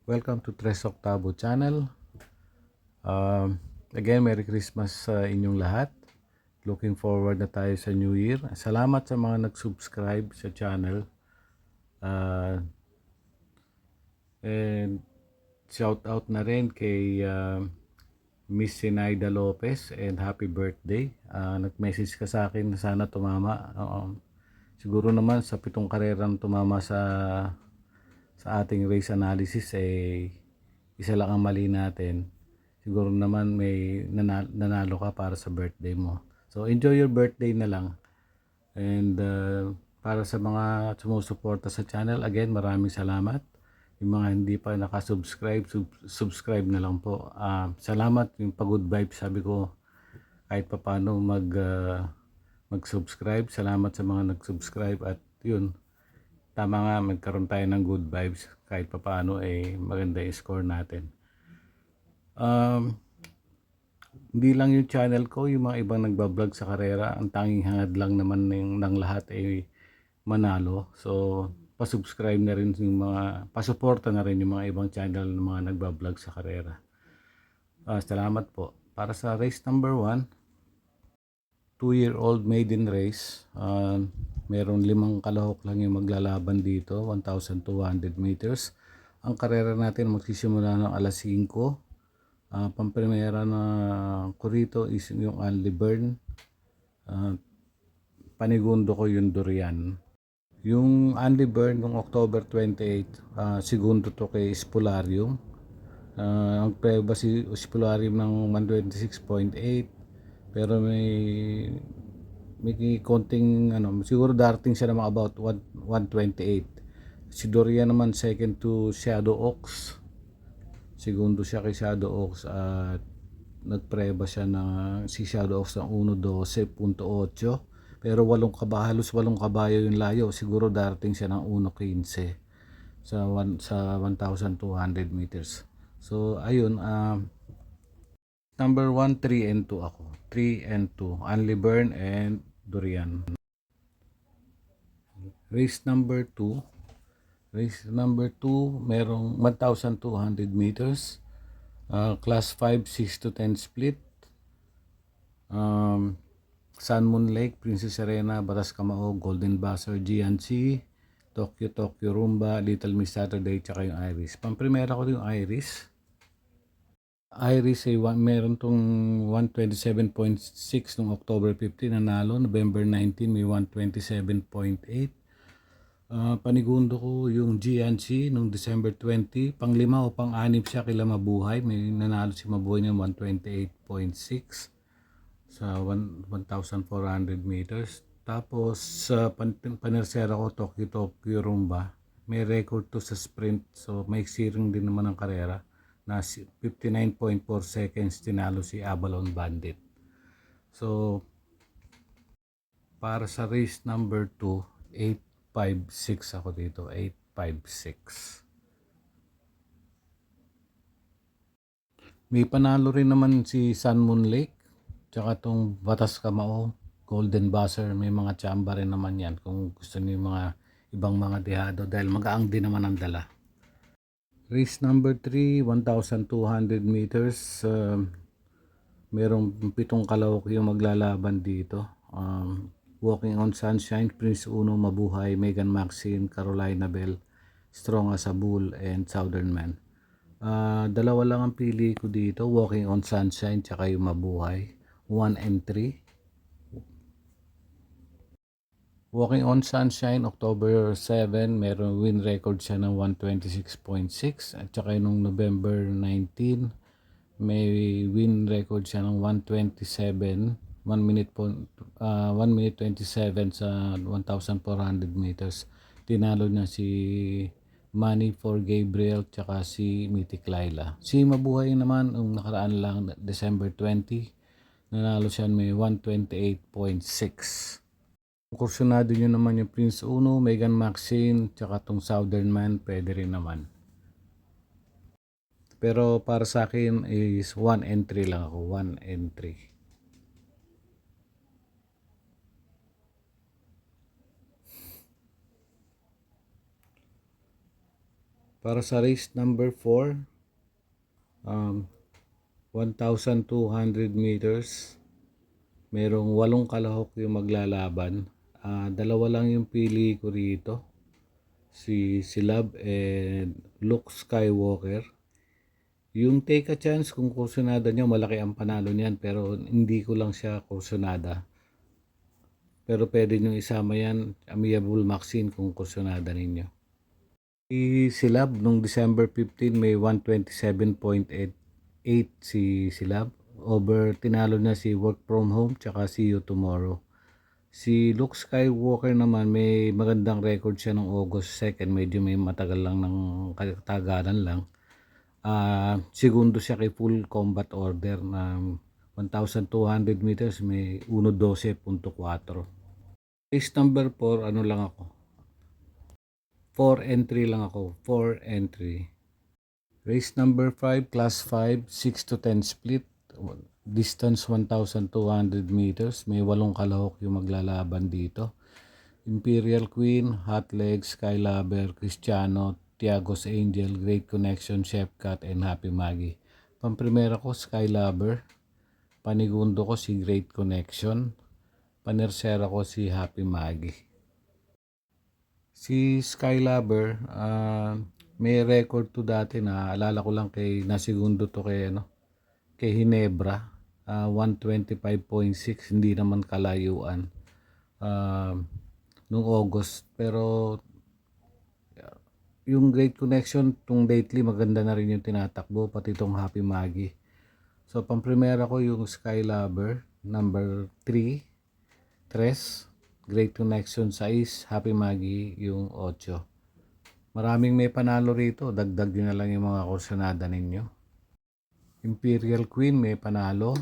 Welcome to Tres Octavo channel. Again, Merry Christmas sa inyong lahat. Looking forward na tayo sa New Year. Salamat sa mga nag-subscribe sa channel. And shout out na rin kay Miss Sinaida Lopez and happy birthday. Nag-message ka sa akin na sana tumama. Siguro naman sa 7 karerang tumama sa ating race analysis isa lang ang mali natin. Siguro naman may nanalo ka para sa birthday mo. So enjoy your birthday na lang. And para sa mga sumusuporta sa channel, again maraming salamat. Yung mga hindi pa nakasubscribe, subscribe na lang po. Salamat yung pag-good vibes, sabi ko kahit pa paano mag-subscribe. Salamat sa mga nag-subscribe at yun, tama nga, magkaroon tayo ng good vibes kahit pa paano maganda yung score natin. Hindi lang yung channel ko, yung mga ibang nagbablog sa karera, ang tanging hangad lang naman ng lahat ay manalo. So pasubscribe na rin yung mga, pasuporta na rin yung mga ibang channel ng mga nagbablog sa karera. Salamat po. Para sa race number 1, 2-year-old maiden race, meron 5 kalahok lang yung maglalaban dito, 1,200 meters. Ang karera natin magsisimula ng alas 5. Pamprimera na ko rito is yung Anli Burn. Panigundo ko yung Durian. Yung Anli Burn ng October 28, segundo to kay Spolarium. Ang preba si Spolarium ng 126.8, pero may konting siguro darating siya ng about 128. Si Durian naman second to Shadow Oaks. Segundo siya kay Shadow Oaks at nagpreba siya si Shadow Oaks ng 1.12.8, pero halos 8 kabayo yung layo. Siguro darating siya ng 1.15 sa 1,200 meters. So ayun, number 1, 3 and 2 ako. 3 and 2, Anli Burn and Durian. Race number 2, merong 1,200 meters. Class 5, 6 to 10 split. Sun Moon Lake, Princess Serena, Batas Kamao, Golden Buzzer, GNC, Tokyo Rumba, Little Miss Saturday, tsaka yung Iris. Pamprimera ko yung Iris. Iris meron tong 127.6 noong October 15 nanalo. November 19 may 127.8. Panigundo ko yung GNC noong December 20, pang-5 o pang-6 siya kila Mabuhay. May nanalo si Mabuhay ng 128.6 sa 1,400 meters. Tapos sa panersera ko Tokyo Rumba, may record to sa sprint, so may ring din naman ang karera na 59.4 seconds tinalo si Avalon Bandit. So para sa race number 2, 856 ako dito, 856. May panalo rin naman si Sun Moon Lake, tsaka tong Batas Kamao, Golden Buzzer. May mga tsamba rin naman yan kung gusto niyo yung mga ibang mga dehado dahil magaang din naman ang dala. Race number 3, 1,200 meters. Merong 7 kalahok yung maglalaban dito. Walking on Sunshine, Prince Uno, Mabuhay, Megan Maxine, Carolina Bell, Strong as a Bull, and Southern Man. Dalawa lang ang pili ko dito, Walking on Sunshine tsaka yung Mabuhay, 1 and 3. Walking on Sunshine, October 7, meron win record siya ng 126.6, at saka nung November 19, may win record siya ng 127, 1 minute 27 sa 1,400 meters. Tinalo niya si Money for Gabriel tsaka si Mythic Laila. Si Mabuhay naman ang nakaraan lang December 20, nanalo siya may 128.6. Kursunado nyo naman yung Prince Uno, Megan Maxine tsaka tong Southern Man, pwede rin naman. Pero para sa akin is 1 and 3 lang ako, 1 and 3. Para sa race number 4, 1,200 meters, merong 8 kalahok yung maglalaban. Dalawa lang yung pili ko rito, si Silab and Luke Skywalker. Yung take a chance kung kursunada nyo, malaki ang panalo niyan, pero hindi ko lang siya kursunada. Pero pwede nyo isama yan, Amiable Maxine, kung kursunada ninyo. Si Silab, nung December 15, may 127.8 si Silab. Over, tinalo na si Work From Home, tsaka See You Tomorrow. Si Luke Skywalker naman, may magandang record siya noong August 2nd. Medyo may matagal lang ng katagalan lang. Segundo siya kay Full Combat Order na 1,200 meters, may 1:12.4. Race number 4, ano lang ako, 4 entry lang ako, 4 entry. Race number 5, class 5, 6 to 10 split, distance 1,200 meters, may 8 kalahok yung maglalaban dito. Imperial Queen, Hot Legs, Skylaber, Cristiano, Tiago's Angel, Great Connection, Chefcat, and Happy Maggie. Pamprimera ko, Skylaber. Panigundo ko si Great Connection. Panersera ko si Happy Maggie. Si Skylaber, may record to dati na alala ko lang nasigundo to kay Hinebra, 125.6, hindi naman kalayuan. Nung August, pero yung Great Connection tung lately maganda na rin yung tinatakbo, pati itong Happy Maggie. So pamprimera ko yung Skylaber number 3, Great Connection 6, Happy Maggie yung 8. Maraming may panalo rito, dagdag nyo na lang yung mga kursunada ninyo. Imperial Queen may panalo,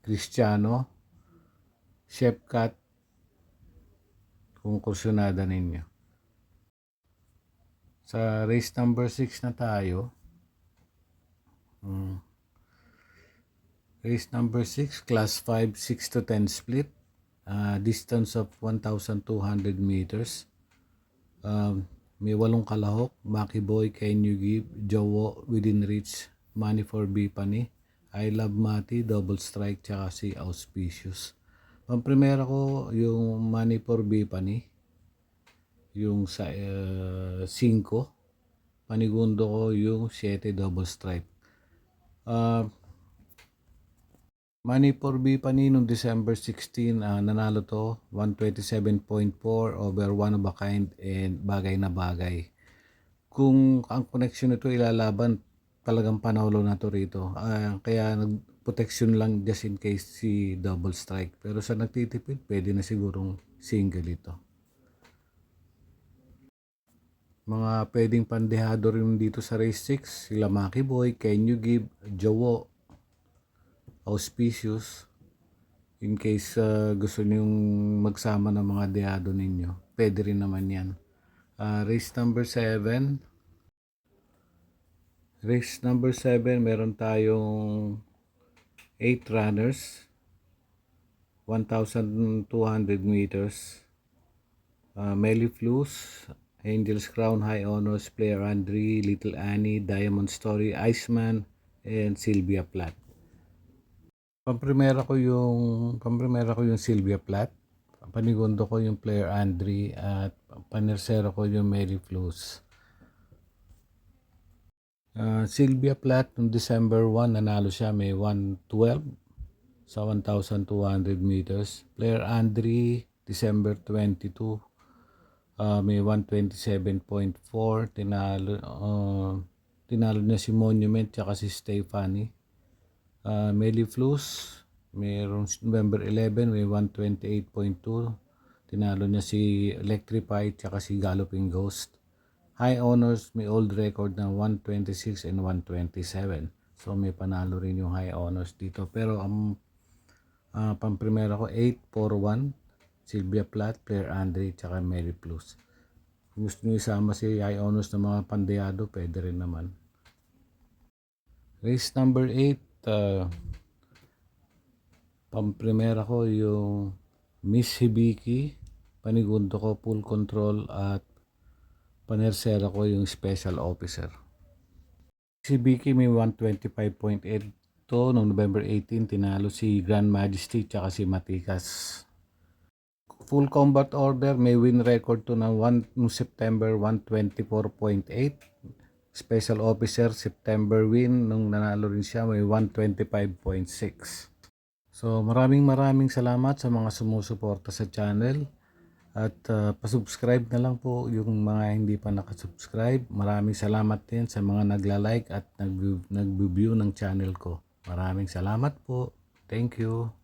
Cristiano, Chefcat kung kursunada ninyo. Sa race number 6 na tayo. Race number 6, class 5, 6 to 10 split, distance of 1,200 meters. May 8 kalahok, Maki Boy, Can You Give, Jowo, Within Reach, Money for Bipani, I Love Mati, Double Strike, tsaka si Auspicious. Pamprimera ko yung Money for Bipani, yung sa 5, panigundo ko yung 7 Double Strike. Money for Bipani noong December 16, nanalo to 127.4 over one of a kind and bagay na bagay. Kung ang connection nito ilalaban, talagang panalo na to rito. Kaya nagprotection lang just in case si Double Strike. Pero sa nagtitipid, pwede na sigurong single ito. Mga pwedeng pandehado rin dito sa race 6, sila Maki Boy, Can You Give, Jowo, Auspicious. In case gusto niyong magsama ng mga dehado ninyo, pwede rin naman yan. Race number 7. Race number 7, meron tayong 8 runners, 1,200 meters. Meliflus, Angel's Crown, High Honors, Player Andre, Little Annie, Diamond Story, Iceman, and Sylvia Plath. Pamprimera ko yung Sylvia Plath. Panigundo ko yung Player Andre at panersero ko yung Meliflus. Sylvia Plath noong December 1 nanalo siya, may 112 sa 1,200 meters. Player Andre December 22, may 127.4, tinalo niya si Monument tsaka si Stephanie. Meliflus, mayroong November 11, may 128.2, tinalo niya si Electrified tsaka si Galloping Ghost. High Honors, may old record na 126 and 127, so may panalo rin yung High Honors dito. Pero ang pamprimera ko 841, Sylvia Plath, Player Andre tsaka Meliflus. Kung gusto nyo isama si High Honors ng mga pandeyado, pwede rin naman. Race number 8, pamprimera ko yung Miss Hibiki, panigundo ko Full Control at panersera ko yung special officer. Si Vicky may 125.8 to noong November 18, tinalo si Grand Majesty tsaka si Matikas. Full combat order may win record to ng September 124.8. Special officer September win nung nanalo rin siya may 125.6. So maraming salamat sa mga sumusuporta sa channel. At pasubscribe na lang po yung mga hindi pa nakasubscribe. Maraming salamat din sa mga nagla-like at nag-view ng channel ko. Maraming salamat po. Thank you.